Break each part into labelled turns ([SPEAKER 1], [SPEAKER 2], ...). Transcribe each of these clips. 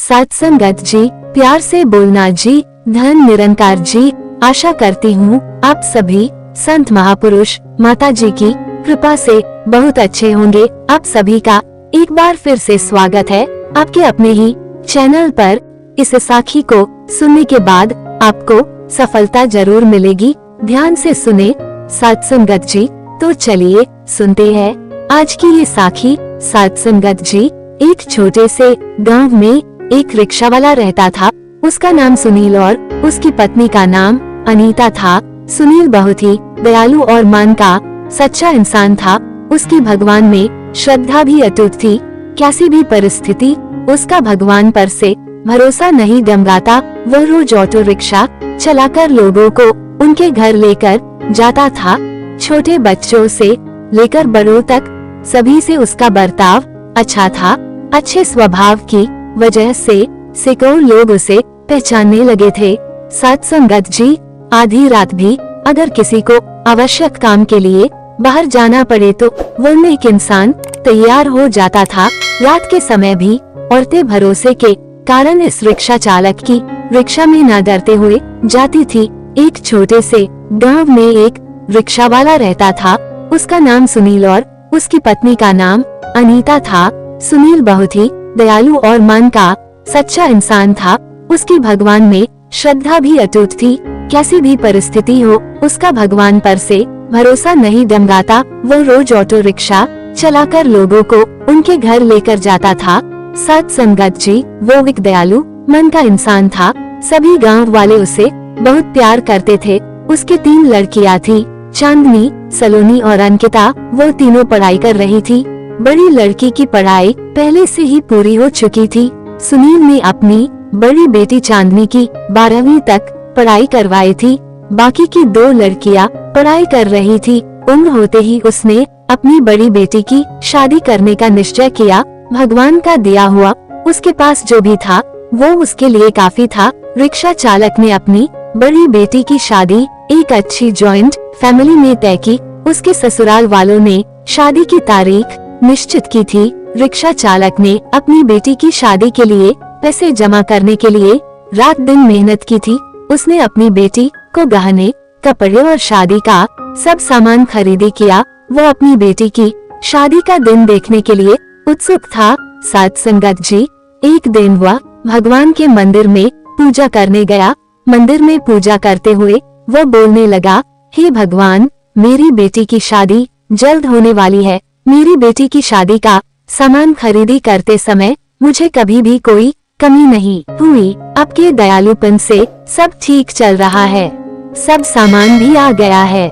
[SPEAKER 1] सत्संगत जी, प्यार से बोलना जी, धन निरंकार जी। आशा करती हूँ आप सभी संत महापुरुष माता जी की कृपा से बहुत अच्छे होंगे। आप सभी का एक बार फिर से स्वागत है आपके अपने ही चैनल पर। इस साखी को सुनने के बाद आपको सफलता जरूर मिलेगी। ध्यान से सुने सत्संगत जी। तो चलिए सुनते हैं आज की ये साखी। सत्संगत जी, एक छोटे से गांव में एक रिक्शा वाला रहता था। उसका नाम सुनील और उसकी पत्नी का नाम अनीता था। सुनील बहुत ही दयालु और मन का सच्चा इंसान था। उसकी भगवान में श्रद्धा भी अटूट थी। कैसी भी परिस्थिति उसका भगवान पर से भरोसा नहीं डगमगाता। वह रोज ऑटो रिक्शा चलाकर लोगों को उनके घर लेकर जाता था। छोटे बच्चों से लेकर बड़ों तक सभी से उसका बर्ताव अच्छा था। अच्छे स्वभाव की वजह से सैकड़ों लोग उसे पहचानने लगे थे। सत्संगत जी, आधी रात भी अगर किसी को आवश्यक काम के लिए बाहर जाना पड़े तो वो एक इंसान तैयार हो जाता था। रात के समय भी औरतें भरोसे के कारण इस रिक्शा चालक की रिक्शा में न डरते हुए जाती थी। एक छोटे से गांव में एक रिक्शा वाला रहता था। उसका नाम सुनील और उसकी पत्नी का नाम अनीता था। सुनील बहुत ही दयालु और मन का सच्चा इंसान था। उसकी भगवान में श्रद्धा भी अटूट थी। कैसी भी परिस्थिति हो उसका भगवान पर से भरोसा नहीं डगमगाता। वो रोज ऑटो रिक्शा चलाकर लोगों को उनके घर लेकर जाता था। सत्संगत जी, वो एक दयालु मन का इंसान था। सभी गांव वाले उसे बहुत प्यार करते थे। उसके 3 लड़कियां थी, चांदनी, सलोनी और अंकिता। वो तीनों पढ़ाई कर रही थी। बड़ी लड़की की पढ़ाई पहले से ही पूरी हो चुकी थी। सुनील ने अपनी बड़ी बेटी चांदनी की 12वीं तक पढ़ाई करवाई थी। बाकी की 2 लड़कियां पढ़ाई कर रही थी। उम्र होते ही उसने अपनी बड़ी बेटी की शादी करने का निश्चय किया। भगवान का दिया हुआ उसके पास जो भी था वो उसके लिए काफी था। रिक्शा चालक ने अपनी बड़ी बेटी की शादी एक अच्छी जॉइंट फैमिली में तय की। उसके ससुराल वालों ने शादी की तारीख निश्चित की थी। रिक्शा चालक ने अपनी बेटी की शादी के लिए पैसे जमा करने के लिए रात दिन मेहनत की थी। उसने अपनी बेटी को गहने, कपड़े और शादी का सब सामान खरीदी किया। वो अपनी बेटी की शादी का दिन देखने के लिए उत्सुक था। सत्संगत जी, एक दिन वह भगवान के मंदिर में पूजा करने गया। मंदिर में पूजा करते हुए वो बोलने लगा, हे भगवान, मेरी बेटी की शादी जल्द होने वाली है। मेरी बेटी की शादी का सामान खरीदी करते समय मुझे कभी भी कोई कमी नहीं हुई। आपके दयालुपन से सब ठीक चल रहा है। सब सामान भी आ गया है,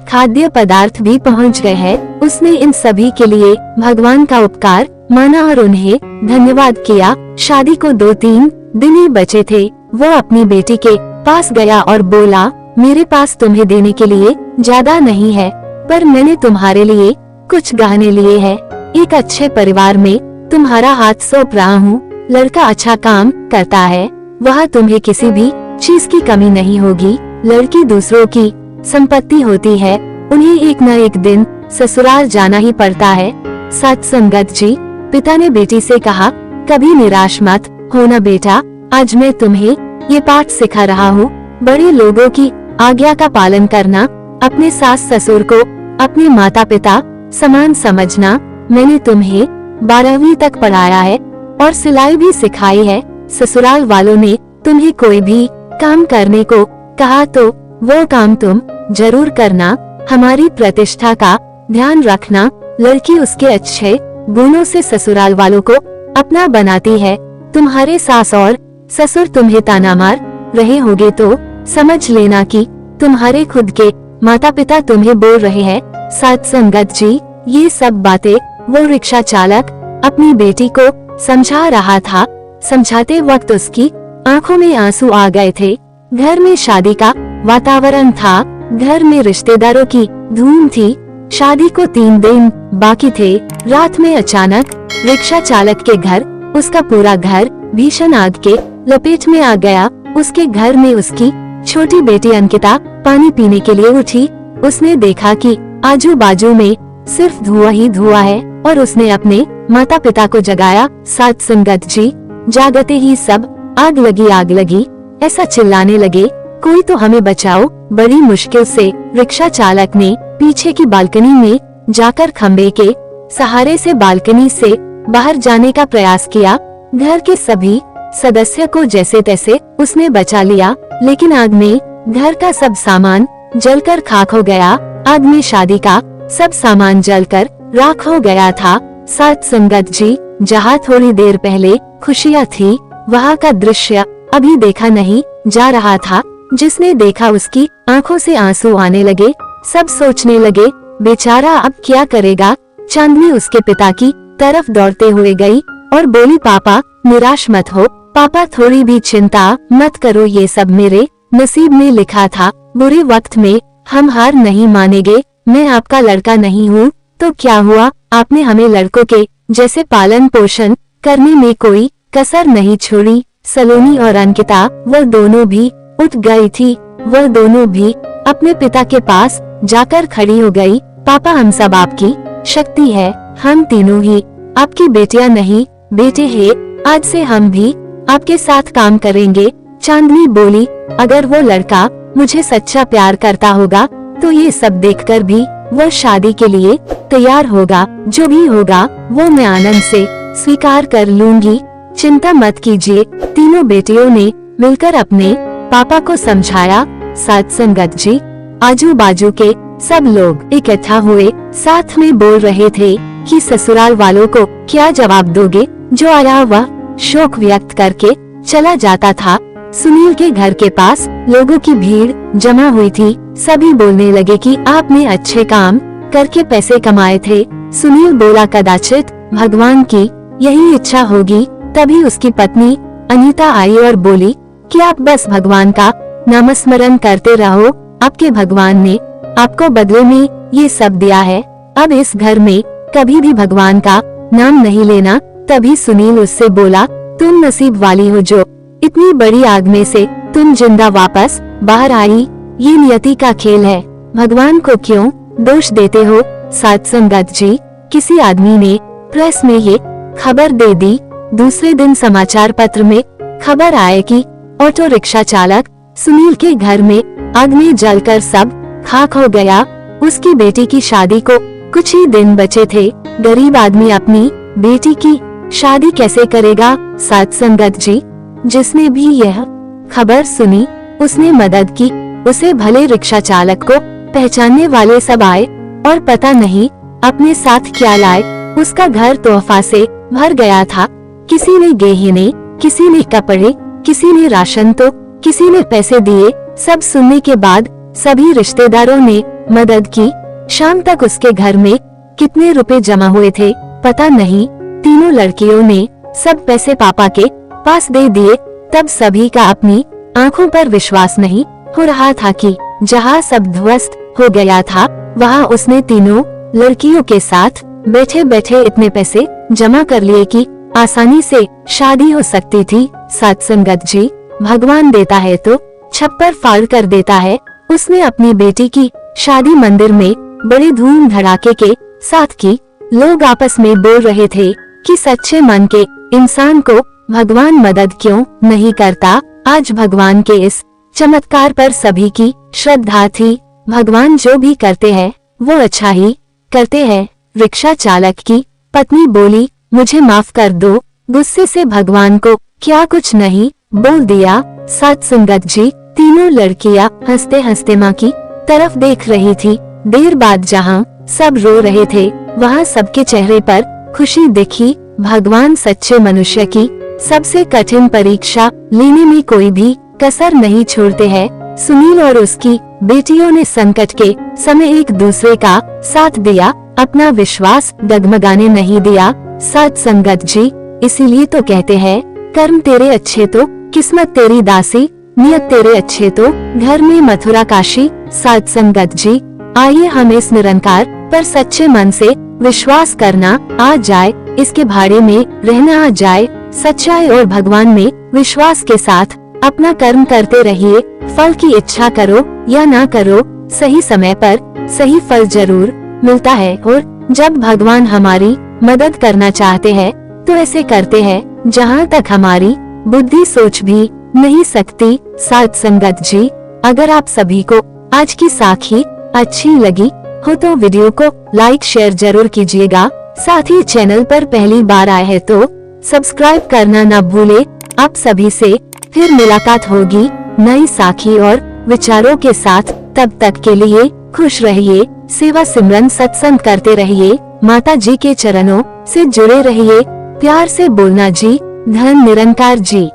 [SPEAKER 1] खाद्य पदार्थ भी पहुंच गए हैं। उसने इन सभी के लिए भगवान का उपकार माना और उन्हें धन्यवाद किया। शादी को 2-3 दिन ही बचे थे। वो अपनी बेटी के पास गया और बोला, मेरे पास तुम्हें देने के लिए ज्यादा नहीं है, पर मैंने तुम्हारे लिए कुछ गहने लिए हैं। एक अच्छे परिवार में तुम्हारा हाथ सौंप रहा हूँ। लड़का अच्छा काम करता है, वह तुम्हें किसी भी चीज की कमी नहीं होगी। लड़की दूसरों की संपत्ति होती है, उन्हें एक न एक दिन ससुराल जाना ही पड़ता है। सत्संगत जी, पिता ने बेटी से कहा, कभी निराश मत होना बेटा। आज मैं तुम्हें ये पाठ सिखा रहा हूँ। बड़े लोगों की आज्ञा का पालन करना, अपने सास ससुर को अपने माता पिता समान समझना। मैंने तुम्हें 12वीं तक पढ़ाया है और सिलाई भी सिखाई है। ससुराल वालों ने तुम्हें कोई भी काम करने को कहा तो वो काम तुम जरूर करना। हमारी प्रतिष्ठा का ध्यान रखना। लड़की उसके अच्छे गुणों से ससुराल वालों को अपना बनाती है। तुम्हारे सास और ससुर तुम्हें ताना मार रहे होंगे तो समझ लेना कि तुम्हारे खुद के माता पिता तुम्हें बोल रहे हैं। सत्संगत जी, ये सब बातें वो रिक्शा चालक अपनी बेटी को समझा रहा था। समझाते वक्त उसकी आंखों में आंसू आ गए थे। घर में शादी का वातावरण था। घर में रिश्तेदारों की धूम थी। शादी को 3 दिन बाकी थे। रात में अचानक रिक्शा चालक के घर उसका पूरा घर भीषण आग के लपेट में आ गया। उसके घर में उसकी छोटी बेटी अंकिता पानी पीने के लिए उठी। उसने देखा कि आजू बाजू में सिर्फ धुआं ही धुआं है और उसने अपने माता पिता को जगाया। सत्संगत जी, जागते ही सब आग लगी ऐसा चिल्लाने लगे, कोई तो हमें बचाओ। बड़ी मुश्किल से रिक्शा चालक ने पीछे की बालकनी में जाकर खंबे के सहारे से बालकनी से बाहर जाने का प्रयास किया। घर के सभी सदस्य को जैसे तैसे उसने बचा लिया, लेकिन आग में घर का सब सामान जलकर खाक हो गया। आग में शादी का सब सामान जलकर राख हो गया था। साथ संगत जी, जहाँ थोड़ी देर पहले खुशियाँ थी, वहाँ का दृश्य अभी देखा नहीं जा रहा था। जिसने देखा उसकी आंखों से आंसू आने लगे। सब सोचने लगे, बेचारा अब क्या करेगा। चांदनी उसके पिता की तरफ दौड़ते हुए गई और बोली, पापा निराश मत हो, पापा थोड़ी भी चिंता मत करो, ये सब मेरे नसीब में लिखा था। बुरे वक्त में हम हार नहीं मानेंगे। मैं आपका लड़का नहीं हूँ तो क्या हुआ, आपने हमें लड़कों के जैसे पालन पोषण करने में कोई कसर नहीं छोड़ी। सलोनी और अंकिता वह दोनों भी उठ गई थी। वह दोनों भी अपने पिता के पास जाकर खड़ी हो गई। पापा, हम सब आपकी शक्ति है, हम तीनों ही आपकी बेटियां नहीं बेटे हैं। आज से हम भी आपके साथ काम करेंगे। चांदनी बोली, अगर वो लड़का मुझे सच्चा प्यार करता होगा तो ये सब देखकर भी वह शादी के लिए तैयार होगा। जो भी होगा वो मैं आनंद से स्वीकार कर लूंगी, चिंता मत कीजिए। तीनों बेटियों ने मिलकर अपने पापा को समझाया। साथ संगत जी, आजू बाजू के सब लोग इकट्ठा हुए, साथ में बोल रहे थे कि ससुराल वालों को क्या जवाब दोगे। जो आया वह शोक व्यक्त करके चला जाता था। सुनील के घर के पास लोगों की भीड़ जमा हुई थी। सभी बोलने लगे कि आपने अच्छे काम करके पैसे कमाए थे। सुनील बोला, कदाचित भगवान की यही इच्छा होगी। तभी उसकी पत्नी अनीता आई और बोली कि आप बस भगवान का नामस्मरण करते रहो, आपके भगवान ने आपको बदले में ये सब दिया है। अब इस घर में कभी भी भगवान का नाम नहीं लेना। तभी सुनील उससे बोला, तुम नसीब वाली हो जो इतनी बड़ी आग में से तुम जिंदा वापस बाहर आई। ये नियति का खेल है, भगवान को क्यों दोष देते हो। साथ संगत जी, किसी आदमी ने प्रेस में ये खबर दे दी। दूसरे दिन समाचार पत्र में खबर आए कि ऑटो रिक्शा चालक सुनील के घर में आग में जलकर सब खाक हो गया। उसकी बेटी की शादी को कुछ ही दिन बचे थे। गरीब आदमी अपनी बेटी की शादी कैसे करेगा। साथ संगत जी, जिसने भी यह खबर सुनी उसने मदद की। उसे भले रिक्शा चालक को पहचानने वाले सब आए और पता नहीं अपने साथ क्या लाए। उसका घर तोहफा से भर गया था। किसी ने गहने, किसी ने कपड़े, किसी ने राशन तो किसी ने पैसे दिए। सब सुनने के बाद सभी रिश्तेदारों ने मदद की। शाम तक उसके घर में कितने रुपए जमा हुए थे पता नहीं। तीनों लड़कियों ने सब पैसे पापा के पास दे दिए। तब सभी का अपनी आंखों पर विश्वास नहीं हो रहा था कि जहाँ सब ध्वस्त हो गया था वहाँ उसने तीनों लड़कियों के साथ बैठे बैठे इतने पैसे जमा कर लिए कि आसानी से शादी हो सकती थी। साथ संगत जी, भगवान देता है तो छप्पर फाड़ कर देता है। उसने अपनी बेटी की शादी मंदिर में बड़े धूम धड़ाके के साथ की। लोग आपस में बोल रहे थे कि सच्चे मन के इंसान को भगवान मदद क्यों नहीं करता। आज भगवान के इस चमत्कार पर सभी की श्रद्धा थी। भगवान जो भी करते हैं वो अच्छा ही करते हैं। रिक्शा चालक की पत्नी बोली, मुझे माफ कर दो। गुस्से से भगवान को क्या कुछ नहीं बोल दिया। साथ संगत जी, तीनों लड़कियां हंसते हंसते माँ की तरफ देख रही थी। देर बाद जहाँ सब रो रहे थे वहाँ सबके चेहरे पर खुशी दिखी। भगवान सच्चे मनुष्य की सबसे कठिन परीक्षा लेने में कोई भी कसर नहीं छोड़ते हैं। सुनील और उसकी बेटियों ने संकट के समय एक दूसरे का साथ दिया, अपना विश्वास डगमगाने नहीं दिया। साथ संगत जी, इसीलिए तो कहते हैं, कर्म तेरे अच्छे तो किस्मत तेरी दासी, नियत तेरे अच्छे तो घर में मथुरा काशी। साथ संगत जी, आइए हम इस निरंकार पर सच्चे मन से विश्वास करना आ जाए, इसके भाड़े में रहना आ जाए। सच्चाई और भगवान में विश्वास के साथ अपना कर्म करते रहिए। फल की इच्छा करो या ना करो, सही समय पर सही फल जरूर मिलता है। और जब भगवान हमारी मदद करना चाहते हैं तो ऐसे करते हैं जहाँ तक हमारी बुद्धि सोच भी नहीं सकती। साथ संगत जी, अगर आप सभी को आज की साखी अच्छी लगी हो तो वीडियो को लाइक शेयर जरूर कीजिएगा। साथ ही चैनल पर पहली बार आए हैं तो सब्सक्राइब करना न भूले। आप सभी से फिर मुलाकात होगी नई साखी और विचारों के साथ। तब तक के लिए खुश रहिए, सेवा सिमरन सत्संग करते रहिए, माता जी के चरणों से जुड़े रहिए। प्यार से बोलना जी, धन निरंकार जी।